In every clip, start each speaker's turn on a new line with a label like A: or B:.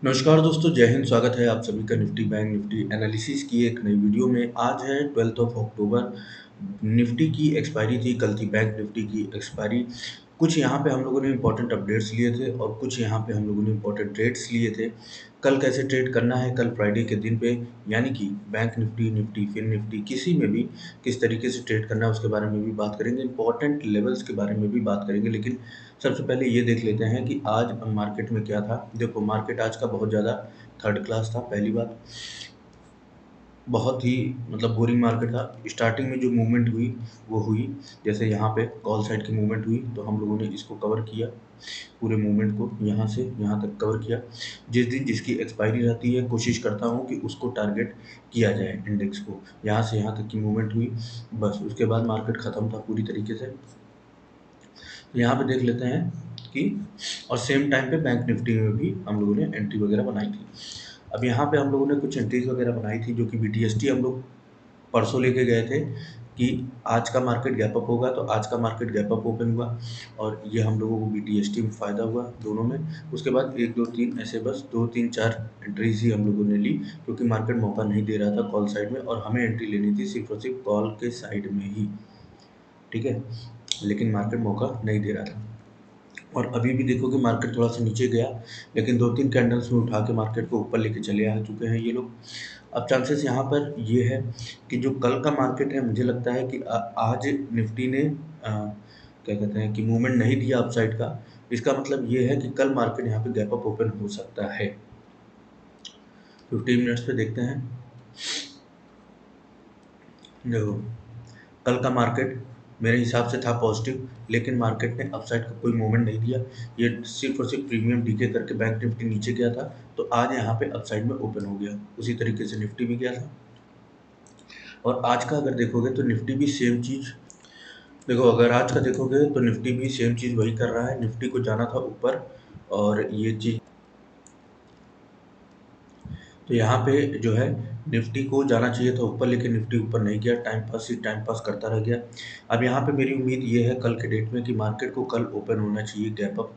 A: नमस्कार दोस्तों, जय हिंद। स्वागत है आप सभी का निफ्टी बैंक निफ्टी एनालिसिस की एक नई वीडियो में। आज है 12 अक्टूबर। निफ्टी की एक्सपायरी थी, कल थी बैंक निफ्टी की एक्सपायरी। कुछ यहाँ पे हम लोगों ने इंपॉर्टेंट अपडेट्स लिए थे और कुछ यहाँ पे हम लोगों ने इंपॉर्टेंट ट्रेड्स लिए थे। कल कैसे ट्रेड करना है, कल फ्राइडे के दिन पे, यानी कि बैंक निफ्टी निफ्टी फिर निफ्टी किसी में भी किस तरीके से ट्रेड करना है उसके बारे में भी बात करेंगे। इंपॉर्टेंट लेवल्स के बारे में भी बात करेंगे, लेकिन सबसे पहले ये देख लेते हैं कि आज मार्केट में क्या था। देखो, मार्केट आज का बहुत ज़्यादा थर्ड क्लास था। पहली बात, बहुत ही मतलब बोरिंग मार्केट था। स्टार्टिंग में जो मूवमेंट हुई वो हुई, जैसे यहाँ पे कॉल साइड की मूवमेंट हुई तो हम लोगों ने इसको कवर किया, पूरे मूवमेंट को यहाँ से यहाँ तक कवर किया। जिस दिन जिसकी एक्सपायरी रहती है कोशिश करता हूँ कि उसको टारगेट किया जाए इंडेक्स को। यहाँ से यहाँ तक की मूवमेंट हुई, बस उसके बाद मार्केट ख़त्म था पूरी तरीके से। यहाँ पे देख लेते हैं कि और सेम टाइम पे बैंक निफ्टी में भी हम लोगों ने एंट्री वगैरह बनाई थी। अब यहाँ पे हम लोगों ने कुछ एंट्रीज वगैरह बनाई थी जो कि बीटीएसटी हम लोग परसों लेके गए थे कि आज का मार्केट गैप अप होगा, तो आज का मार्केट गैप अप ओपन हुआ और ये हम लोगों को बीटीएसटी में फ़ायदा हुआ दोनों में। उसके बाद 1 2 3 ऐसे बस 2 3 4 एंट्रीज ही हम लोगों ने ली, क्योंकि मार्केट मौका नहीं दे रहा था कॉल साइड में और हमें एंट्री लेनी थी सिर्फ और सिर्फ कॉल के साइड में ही, ठीक है। लेकिन मार्केट मौका नहीं दे रहा था और अभी भी देखो कि मार्केट थोड़ा सा नीचे गया, लेकिन 2-3 कैंडल्स में उठा के मार्केट को ऊपर लेके चले आ चुके हैं ये लोग। अब चांसेस यहाँ पर ये है कि जो कल का मार्केट है, मुझे लगता है कि आज निफ्टी ने क्या कहते हैं कि मूवमेंट नहीं दिया अपसाइड का। इसका मतलब ये है कि कल मार्केट यहाँ पे गैप अप ओपन हो सकता है। 15 मिनट्स पे देखते हैं। देखो, कल का मार्केट मेरे हिसाब से था पॉजिटिव, लेकिन मार्केट ने अपसाइड का कोई मूवमेंट नहीं दिया। ये सिर्फ और सिर्फ प्रीमियम डीके करके बैंक निफ्टी नीचे गया था, तो आज यहाँ पे अपसाइड में ओपन हो गया। उसी तरीके से निफ्टी भी गया था और आज का अगर देखोगे तो निफ्टी भी सेम चीज़। देखो, अगर आज का देखोगे तो निफ्टी भी सेम चीज़ वही कर रहा है। निफ्टी को जाना था ऊपर और ये चीज़, तो यहाँ पे जो है निफ्टी को जाना चाहिए था ऊपर, लेकिन निफ्टी ऊपर नहीं गया, टाइम पास करता रह गया। अब यहाँ पे मेरी उम्मीद ये है कल के डेट में कि मार्केट को कल ओपन होना चाहिए गैप अप,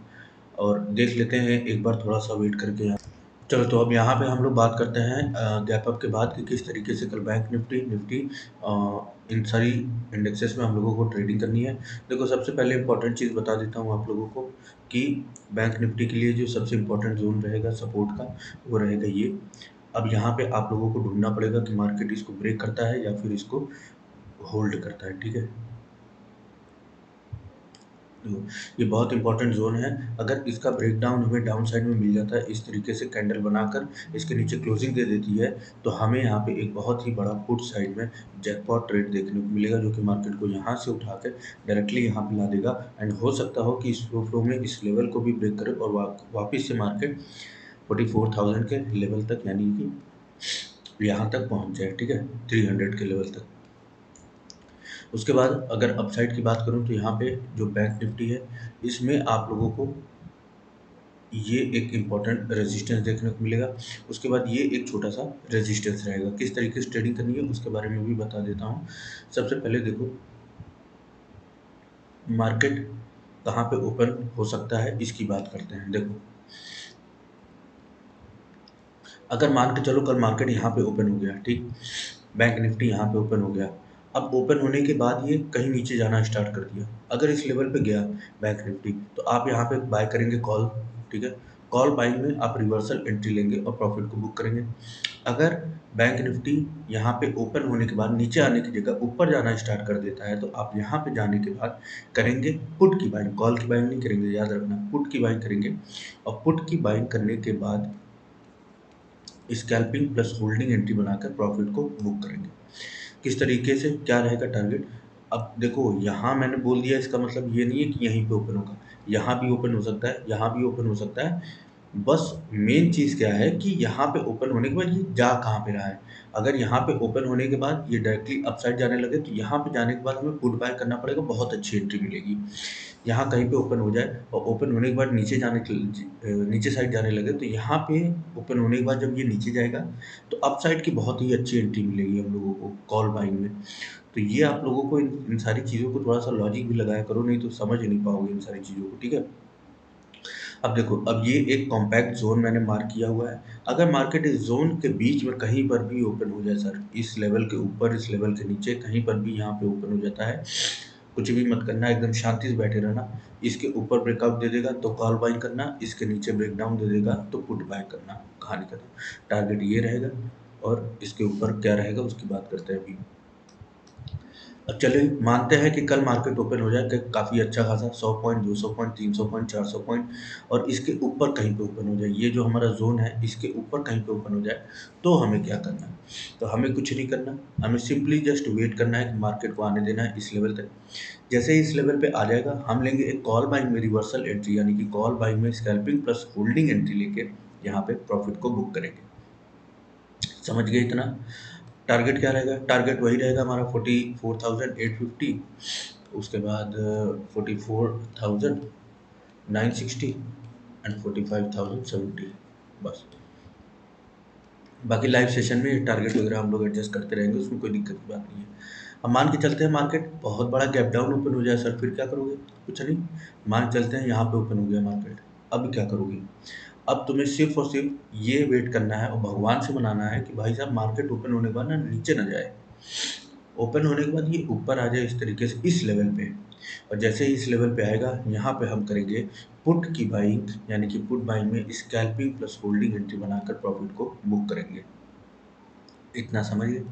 A: और देख लेते हैं एक बार थोड़ा सा वेट करके यहाँ। चलो, तो अब यहाँ पे हम लोग बात करते हैं गैप अप के बाद कि किस तरीके से कल बैंक निफ्टी निफ्टी इन सारी इंडेक्सेस में हम लोगों को ट्रेडिंग करनी है। देखो, सबसे पहले इंपॉर्टेंट चीज़ बता देता हूँ आप लोगों को कि बैंक निफ्टी के लिए जो सबसे इम्पोर्टेंट जोन रहेगा सपोर्ट का, वो रहेगा ये। अब यहाँ पे आप लोगों को ढूंढना पड़ेगा कि मार्केट इसको ब्रेक करता है या फिर इसको होल्ड करता है, ठीक है। तो ये बहुत इंपॉर्टेंट जोन है। अगर इसका ब्रेकडाउन हमें डाउन साइड में मिल जाता है, इस तरीके से कैंडल बनाकर इसके नीचे क्लोजिंग दे देती है, तो हमें यहाँ पे एक बहुत ही बड़ा पुट साइड में जैकपॉट ट्रेड देखने को मिलेगा, जो कि मार्केट को यहाँ से उठा कर डायरेक्टली यहाँ पे ला देगा। एंड हो सकता हो कि इस फ्लो में इस लेवल को भी ब्रेक करे और वापिस से मार्केट 44,000 के लेवल तक, यानी कि यहाँ तक पहुँच जाए, ठीक है, 300 के लेवल तक। उसके बाद अगर अपसाइड की बात करूँ तो यहाँ पे जो बैंक निफ्टी है, इसमें आप लोगों को ये एक इम्पॉर्टेंट रेजिस्टेंस देखने को मिलेगा। उसके बाद ये एक छोटा सा रेजिस्टेंस रहेगा। किस तरीके से ट्रेडिंग करनी है उसके बारे में भी बता देता हूँ। सबसे पहले देखो, मार्केट कहाँ पे ओपन हो सकता है इसकी बात करते हैं। देखो, अगर मान के चलो कल मार्केट यहाँ पे ओपन हो गया, ठीक, बैंक निफ्टी यहाँ पे ओपन हो गया। अब ओपन होने के बाद ये कहीं नीचे जाना स्टार्ट कर दिया, अगर इस लेवल पे गया बैंक निफ्टी, तो आप यहाँ पे बाय करेंगे कॉल, ठीक है। कॉल बाइंग में आप रिवर्सल एंट्री लेंगे और प्रॉफिट को बुक करेंगे। अगर बैंक निफ्टी यहाँ पे ओपन होने के बाद नीचे आने की जगह ऊपर जाना स्टार्ट कर देता है, तो आप यहाँ पे जाने के बाद करेंगे पुट की बाइंग, कॉल की बाइंग नहीं करेंगे, याद रखना, पुट की बाइंग करेंगे। और पुट की बाइंग करने के बाद स्कैल्पिंग प्लस होल्डिंग एंट्री बनाकर प्रॉफिट को बुक करेंगे। किस तरीके से, क्या रहेगा टारगेट। अब देखो, यहाँ मैंने बोल दिया, इसका मतलब ये नहीं है कि यहीं पे ओपन होगा, यहाँ भी ओपन हो सकता है, यहाँ भी ओपन हो सकता है। बस मेन चीज़ क्या है कि यहाँ पे ओपन होने के बाद ये जा कहाँ पे रहा है। अगर यहाँ पे ओपन होने के बाद ये डायरेक्टली अपसाइड जाने लगे, तो यहाँ पे जाने के बाद हमें पुट बाय करना पड़ेगा, बहुत अच्छी एंट्री मिलेगी। यहाँ कहीं पे ओपन हो जाए और ओपन होने के बाद नीचे साइड जाने लगे, तो यहाँ पे ओपन होने के बाद जब ये नीचे जाएगा, तो अप साइड की बहुत ही अच्छी एंट्री मिलेगी हम लोगों को कॉल बाइंग में। तो ये आप लोगों को इन सारी चीज़ों को थोड़ा सा लॉजिक भी लगाया करो, नहीं तो समझ नहीं पाओगे इन सारी चीज़ों को, ठीक है। अब देखो, अब ये एक कॉम्पैक्ट ज़ोन मैंने मार्क किया हुआ है। अगर मार्केट इस ज़ोन के बीच में कहीं पर भी ओपन हो जाए सर, इस लेवल के ऊपर, इस लेवल के नीचे, कहीं पर भी यहाँ पे ओपन हो जाता है, कुछ भी मत करना, एकदम शांति से बैठे रहना। इसके ऊपर ब्रेकआउट दे देगा तो कॉल बाइंग करना, इसके नीचे ब्रेकडाउन दे देगा तो पुट बाय करना, कहानी खत्म। टारगेट ये रहेगा और इसके ऊपर क्या रहेगा उसकी बात करते हैं अभी। अब चलिए मानते हैं कि कल मार्केट ओपन हो जाए काफ़ी अच्छा खासा 100 पॉइंट, 200 पॉइंट, 300 पॉइंट, 400 पॉइंट और इसके ऊपर कहीं पे ओपन हो जाए, ये जो हमारा जोन है इसके ऊपर कहीं पे ओपन हो जाए, तो हमें क्या करना है? तो हमें कुछ नहीं करना, हमें सिंपली जस्ट वेट करना है कि मार्केट को आने देना है इस लेवल तक। जैसे ही इस लेवल पे आ जाएगा, हम लेंगे एक कॉल बाइंग में रिवर्सल एंट्री, यानी कि कॉल बाइंग में स्कैल्पिंग प्लस होल्डिंग एंट्री लेके यहाँ पे प्रॉफिट को बुक करेंगे। समझ गए इतना? टारगेट क्या रहेगा? टारगेट वही रहेगा हमारा 44,850, उसके बाद 44,960 एंड 45,070, बस। बाकी लाइव सेशन में टारगेट वगैरह हम लोग एडजस्ट करते रहेंगे, उसमें कोई दिक्कत की बात नहीं है। अब मान के चलते हैं मार्केट बहुत बड़ा गैप डाउन ओपन हो जाए सर, फिर क्या करोगे? कुछ नहीं, मान के चलते हैं यहाँ पे ओपन हो गया मार्केट, अब क्या करोगे? अब तुम्हें सिर्फ और सिर्फ ये वेट करना है और भगवान से मनाना है कि भाई साहब मार्केट ओपन होने के बाद ना नीचे ना जाए, ओपन होने के बाद ये ऊपर आ जाए इस तरीके से इस लेवल पे। और जैसे ही इस लेवल पे आएगा, यहाँ पे हम करेंगे पुट की बाइंग, यानी कि पुट बाइंग में स्कैल्पिंग प्लस होल्डिंग एंट्री बनाकर प्रॉफिट को बुक करेंगे। इतना समझिए।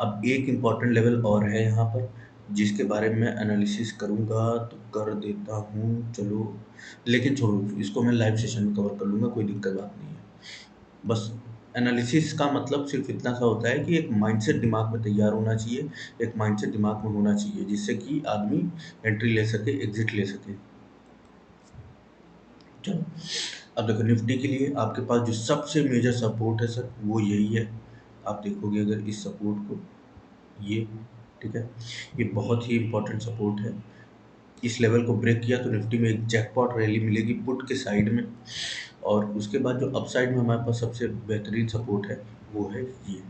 A: अब एक इम्पॉर्टेंट लेवल और है यहाँ पर, जिसके बारे में मैं एनालिसिस करूँगा तो कर देता हूँ, चलो, लेकिन छोड़ो, इसको मैं लाइव सेशन में कवर कर लूँगा, कोई दिक्कत बात नहीं है। बस एनालिसिस का मतलब सिर्फ इतना सा होता है कि एक माइंडसेट दिमाग में तैयार होना चाहिए, एक माइंडसेट दिमाग में होना चाहिए, जिससे कि आदमी एंट्री ले सके, एग्जिट ले सके। चलो, अब देखो निफ्टी के लिए आपके पास जो सबसे मेजर सपोर्ट है सर, वो यही है। आप देखोगे अगर इस सपोर्ट को, ये, ठीक है, ये बहुत ही इंपॉर्टेंट सपोर्ट है। इस लेवल को ब्रेक किया तो निफ्टी में एक जैकपॉट रैली मिलेगी पुट के साइड में। और उसके बाद जो अपसाइड में हमारे पास सबसे बेहतरीन सपोर्ट है वो है ये,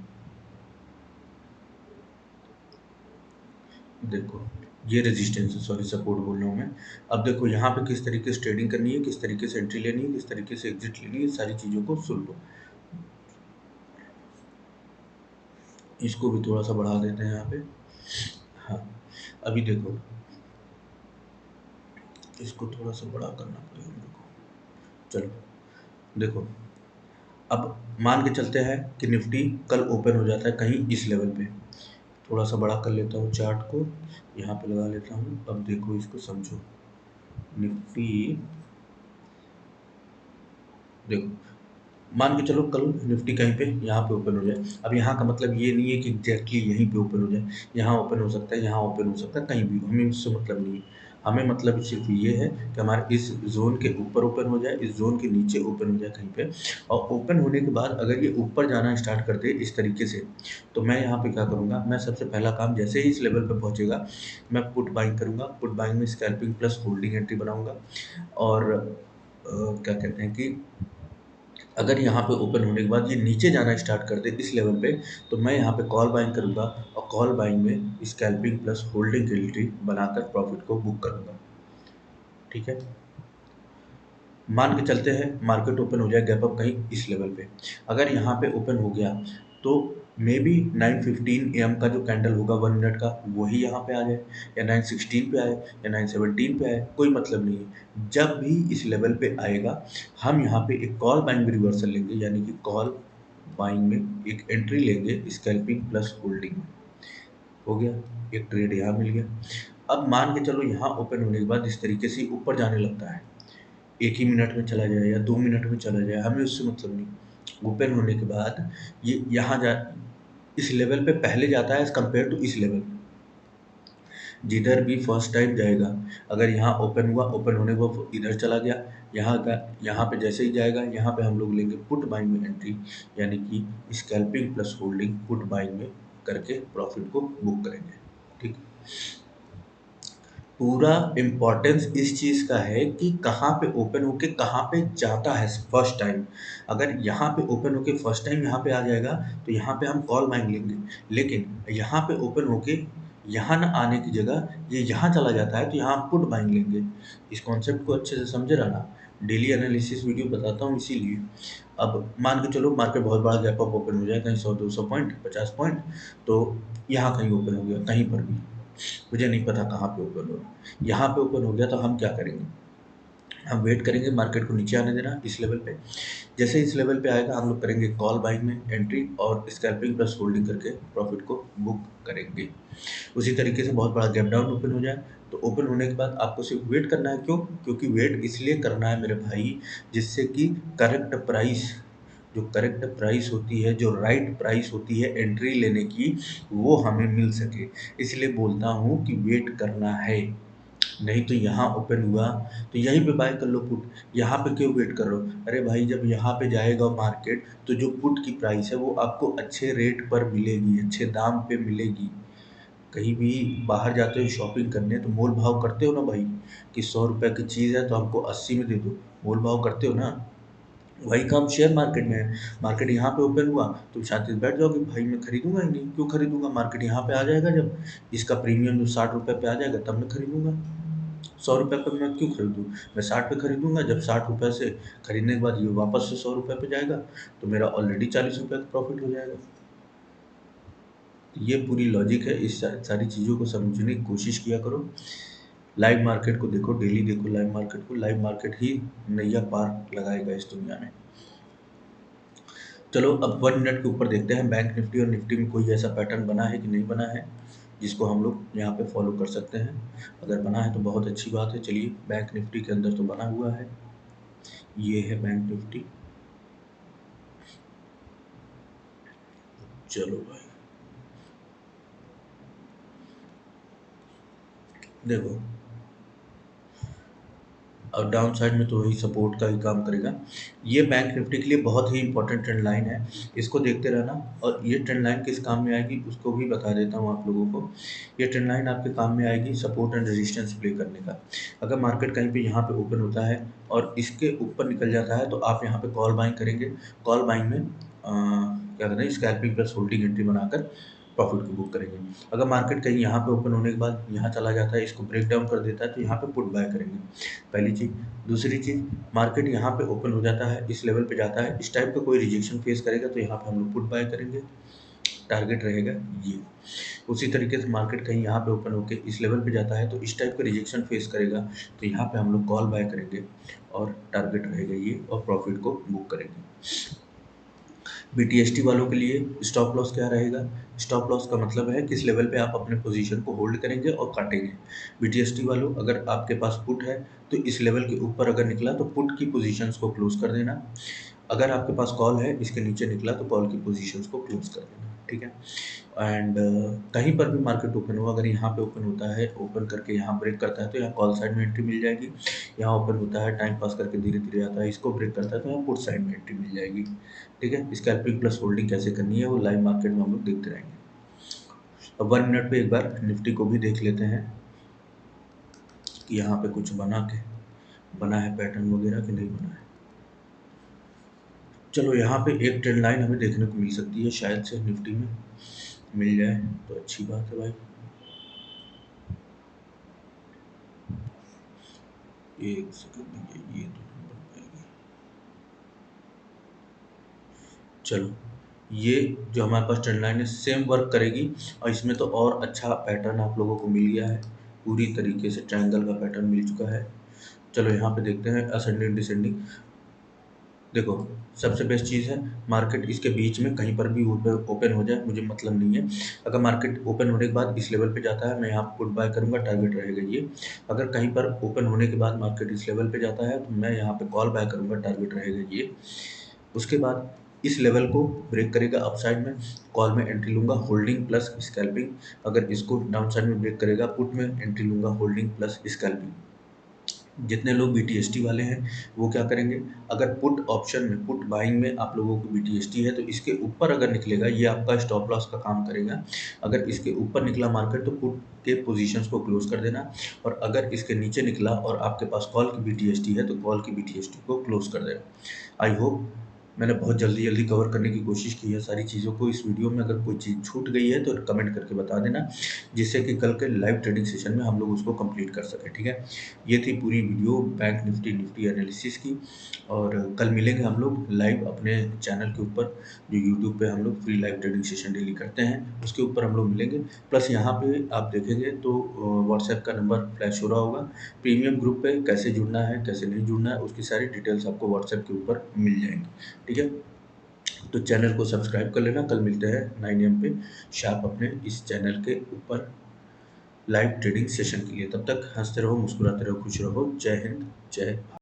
A: देखो, ये रेजिस्टेंस है, सॉरी सपोर्ट बोल रहा हूँ मैं। अब देखो यहाँ पे किस तरीके से ट्रेडिंग करनी है, किस तरीके से एंट्री लेनी है, किस तरीके से एग्जिट लेनी है, सारी चीज़ों को सुन लो। इसको भी थोड़ा सा बढ़ा देते हैं यहाँ पे। हाँ, अभी देखो, इसको थोड़ा सा बड़ा करना पड़ेगा मेरे को। चलो देखो, अब मान के चलते हैं कि निफ्टी कल ओपन हो जाता है कहीं इस लेवल पे, थोड़ा सा बड़ा कर लेता हूँ चार्ट को, यहाँ पे लगा लेता हूँ। अब देखो इसको समझो, निफ्टी, देखो, मान के चलो कल निफ्टी कहीं पे यहाँ पे ओपन हो जाए। अब यहाँ का मतलब ये नहीं है कि एग्जैक्टली यहीं पे ओपन हो जाए, यहाँ ओपन हो सकता है, यहाँ ओपन हो सकता है, कहीं भी, हमें उससे मतलब नहीं है। हमें मतलब सिर्फ ये है कि हमारे इस जोन के ऊपर ओपन हो जाए, इस जोन के नीचे ओपन हो जाए कहीं पे, और ओपन होने के बाद अगर ये ऊपर जाना स्टार्ट कर दे इस तरीके से, तो मैं यहाँ पे क्या करूँगा, मैं सबसे पहला काम, जैसे ही इस लेवल पे पहुँचेगा, मैं पुट बाइंग करूँगा। पुट बाइंग में स्कैल्पिंग प्लस होल्डिंग एंट्री बनाऊँगा। और क्या कहते हैं कि अगर यहाँ पे ओपन होने के बाद ये नीचे जाना स्टार्ट कर दे इस लेवल पे, तो मैं यहाँ पे कॉल बाइंग करूँगा और कॉल बाइंग में स्कैल्पिंग प्लस होल्डिंग एंट्री बनाकर प्रॉफिट को बुक करूँगा। ठीक है, मान के चलते हैं मार्केट ओपन हो जाए गैप अप कहीं इस लेवल पे, अगर यहाँ पे ओपन हो गया तो मे बी 9:15 AM का जो कैंडल होगा 1 मिनट का, वही यहाँ पे आ जाए, या 9:16 पे आए, या 9:17 पे आए, कोई मतलब नहीं है। जब भी इस लेवल पे आएगा, हम यहाँ पे एक कॉल बाइंग में रिवर्सल लेंगे, यानी कि कॉल बाइंग में एक एंट्री लेंगे स्कैल्पिंग प्लस होल्डिंग में। हो गया, एक ट्रेड यहाँ मिल गया। अब मान के चलो यहाँ ओपन होने के बाद इस तरीके से ऊपर जाने लगता है, 1 ही मिनट में चला जाए या 2 मिनट में चला जाए, हमें उससे मतलब नहीं। ओपन होने के बाद ये यहाँ जा, इस लेवल पे पहले जाता है एज़ कम्पेयर टू इस लेवल, जिधर भी फर्स्ट टाइम जाएगा, अगर यहाँ ओपन हुआ, ओपन होने के बाद इधर चला गया, यहाँ पे जैसे ही जाएगा, यहाँ पे हम लोग लेंगे पुट बाइंग में एंट्री, यानी कि scalping plus holding put buying में करके प्रॉफिट को बुक करेंगे। ठीक, पूरा इम्पोर्टेंस इस चीज़ का है कि कहाँ पे ओपन होके कहाँ पे जाता है फर्स्ट टाइम। अगर यहाँ पे ओपन होके फर्स्ट टाइम यहाँ पे आ जाएगा, तो यहाँ पे हम कॉल बाइंग लेंगे, लेकिन यहाँ पे ओपन होके यहाँ ना आने की जगह ये यहाँ चला जाता है, तो यहाँ हम पुट बाइंग लेंगे। इस कॉन्सेप्ट को अच्छे से समझे रहना। डेली एनालिसिस वीडियो बताता हूँ इसीलिए। अब मान के चलो मार्केट बहुत बड़ा गैप अप ओपन हो जाए, कहीं 100-200 पॉइंट, 50 पॉइंट, तो यहाँ कहीं ओपन हो गया, कहीं पर भी, मुझे नहीं पता कहाँ पे ओपन हो रहा है, यहाँ पे ओपन हो गया तो हम क्या करेंगे, हम वेट करेंगे मार्केट को नीचे आने देना इस लेवल पे। जैसे इस लेवल पे आएगा हम लोग करेंगे कॉल बाइंग में एंट्री और स्कैल्पिंग प्लस होल्डिंग करके प्रॉफिट को बुक करेंगे। उसी तरीके से बहुत बड़ा गैप डाउन ओपन हो जाए तो ओपन होने के बाद आपको सिर्फ वेट करना है। क्यों? क्योंकि वेट इसलिए करना है मेरे भाई, जिससे कि करेक्ट प्राइस, जो करेक्ट प्राइस होती है, जो राइट प्राइस होती है एंट्री लेने की, वो हमें मिल सके। इसलिए बोलता हूँ कि वेट करना है। नहीं तो यहाँ ओपन हुआ तो यहीं पे बाय कर लो पुट। यहाँ पे क्यों वेट कर रहे हो? अरे भाई जब यहाँ पे जाएगा मार्केट तो जो पुट की प्राइस है वो आपको अच्छे रेट पर मिलेगी, अच्छे दाम पे मिलेगी। कहीं भी बाहर जाते हो शॉपिंग करने तो मोल भाव करते हो ना भाई, कि 100 रुपये की चीज़ है तो हमको 80 में दे दो, मोल भाव करते हो ना। वही काम शेयर मार्केट में है। मार्केट यहाँ पे ओपन हुआ तुम शांति से बैठ जाओगे, भाई मैं खरीदूंगा ही नहीं। क्यों खरीदूंगा? मार्केट यहाँ पे आ जाएगा जब, इसका प्रीमियम जो 60 रुपये पे आ जाएगा तब मैं खरीदूंगा। 100 रुपये पे मैं क्यों खरीदूँ? मैं 60 पे खरीदूंगा, जब 60 रुपये से खरीदने के बाद ये वापस से 100 रुपये पे जाएगा तो मेरा ऑलरेडी 40 रुपये का प्रॉफिट हो जाएगा। ये पूरी लॉजिक है। इस सारी चीज़ों को समझने की कोशिश किया करो। लाइव मार्केट को देखो, डेली देखो लाइव मार्केट को। लाइव मार्केट ही नैया पार लगाएगा इस दुनिया में। चलो अब 1 मिनट के ऊपर देखते हैं बैंक निफ्टी और निफ्टी में कोई ऐसा पैटर्न बना है कि नहीं बना है जिसको हम लोग यहाँ पे फॉलो कर सकते हैं। अगर बना है तो बहुत अच्छी बात है। चलिए बैंक निफ्टी के अंदर तो बना हुआ है, ये है बैंक निफ्टी। चलो भाई देखो, और डाउन साइड में तो वही सपोर्ट का ही काम करेगा। ये बैंक निफ्टी के लिए बहुत ही इंपॉर्टेंट ट्रेंड लाइन है, इसको देखते रहना। और ये ट्रेंड लाइन किस काम में आएगी उसको भी बता देता हूँ आप लोगों को। ये ट्रेंड लाइन आपके काम में आएगी सपोर्ट एंड रेजिस्टेंस प्ले करने का। अगर मार्केट कहीं पे यहाँ पे ओपन होता है और इसके ऊपर निकल जाता है तो आप यहाँ पे कॉल बाइंग करेंगे। कॉल बाइंग में क्या कहते हैं, स्कैल्पिंग प्लस होल्डिंग एंट्री बनाकर प्रॉफिट को बुक करेंगे। अगर मार्केट कहीं यहाँ पे ओपन होने के बाद यहाँ चला जाता है, इसको ब्रेक डाउन कर देता है, तो यहाँ पे पुट बाय करेंगे, पहली चीज़। दूसरी चीज़, मार्केट यहाँ पे ओपन हो जाता है, इस लेवल पे जाता है, इस टाइप का कोई रिजेक्शन फेस करेगा तो यहाँ पे हम लोग पुट बाय करेंगे, टारगेट रहेगा ये। उसी तरीके से मार्केट कहीं यहाँ पे ओपन होके इस लेवल पे जाता है तो इस टाइप का रिजेक्शन फेस करेगा तो यहाँ पे हम लोग कॉल बाय करेंगे और टारगेट रहेगा ये, और प्रॉफिट को बुक करेंगे। बीटीएसटी वालों के लिए स्टॉप लॉस क्या रहेगा? स्टॉप लॉस का मतलब है किस लेवल पे आप अपने पोजीशन को होल्ड करेंगे और काटेंगे। बीटीएसटी वालों, अगर आपके पास पुट है तो इस लेवल के ऊपर अगर निकला तो पुट की पोजीशंस को क्लोज कर देना। अगर आपके पास कॉल है इसके नीचे निकला तो कॉल की पोजीशंस को क्लोज कर देना, ठीक है। एंड कहीं पर भी मार्केट ओपन हो, अगर यहाँ पे ओपन होता है, ओपन करके यहाँ ब्रेक करता है तो यहाँ कॉल साइड में एंट्री मिल जाएगी। यहाँ ओपन होता है, टाइम पास करके धीरे धीरे आता है, इसको ब्रेक करता है तो यहाँ पुट साइड में एंट्री मिल जाएगी, ठीक है। स्कैल्पिंग प्लस होल्डिंग कैसे करनी है वो लाइव मार्केट में हम लोग देखते रहेंगे। अब 1 मिनट पे एक बार निफ्टी को भी देख लेते हैं कि यहाँ पे कुछ बना है पैटर्न वगैरह कि नहीं बना है। चलो यहाँ पे एक ट्रेंड लाइन हमें देखने को मिल सकती है, शायद से निफ्टी में मिल जाए तो अच्छी बात है भाई। एक सेकंड, ये तो नहीं बन पाएगी। चलो, ये जो हमारे पास ट्रेंड लाइन है सेम वर्क करेगी, और इसमें तो और अच्छा पैटर्न आप लोगों को मिल गया है, पूरी तरीके से ट्रायंगल का पैटर्न मिल चुका है। चलो यहाँ पे देखते हैं असेंडिंग डिसेंडिंग। देखो, सबसे बेस्ट चीज़ है मार्केट इसके बीच में कहीं पर भी ओपन हो जाए, मुझे मतलब नहीं है। अगर मार्केट ओपन होने के बाद इस लेवल पे जाता है मैं यहाँ पुट बाय करूँगा, टारगेट रहेगा ये। अगर कहीं पर ओपन होने के बाद मार्केट इस लेवल पे जाता है तो मैं यहाँ पे कॉल बाय करूँगा, टारगेट रहेगा ये। उसके बाद इस लेवल को ब्रेक करेगा अपसाइड में, कॉल में एंट्री लूँगा, होल्डिंग प्लस स्कैल्पिंग। अगर इसको डाउन साइड में ब्रेक करेगा, पुट में एंट्री लूँगा, होल्डिंग प्लस स्कैल्पिंग। जितने लोग बीटीएसटी वाले हैं वो क्या करेंगे, अगर पुट ऑप्शन में, पुट बाइंग में आप लोगों को बीटीएसटी है तो इसके ऊपर अगर निकलेगा ये आपका स्टॉप लॉस का काम करेगा। अगर इसके ऊपर निकला मार्केट तो पुट के पोजीशंस को क्लोज कर देना, और अगर इसके नीचे निकला और आपके पास कॉल की बीटीएसटी है तो कॉल की बीटीएसटी को क्लोज कर देना। आई होप मैंने बहुत जल्दी कवर करने की कोशिश की है सारी चीज़ों को इस वीडियो में। अगर कोई चीज़ छूट गई है तो कमेंट करके बता देना, जिससे कि कल के लाइव ट्रेडिंग सेशन में हम लोग उसको कंप्लीट कर सकें, ठीक है। ये थी पूरी वीडियो बैंक निफ्टी एनालिसिस की। और कल मिलेंगे हम लोग लाइव अपने चैनल के ऊपर, जो यूट्यूब पे हम लोग free live trading session daily करते हैं, उसके ऊपर हम लोग मिलेंगे। प्लस यहाँ पे आप देखेंगे तो व्हाट्सएप का नंबर फ्लैश हो रहा होगा। प्रीमियम ग्रुप पे कैसे जुड़ना है, कैसे नहीं जुड़ना है, उसकी सारी डिटेल्स आपको व्हाट्सएप के ऊपर मिल जाएंगी, ठीक है। तो चैनल को सब्सक्राइब कर लेना। कल मिलते हैं 9 AM पे शार्प अपने इस चैनल के ऊपर लाइव ट्रेडिंग सेशन के लिए। तब तक हंसते रहो, मुस्कुराते रहो, खुश रहो। जय हिंद, जय भारत।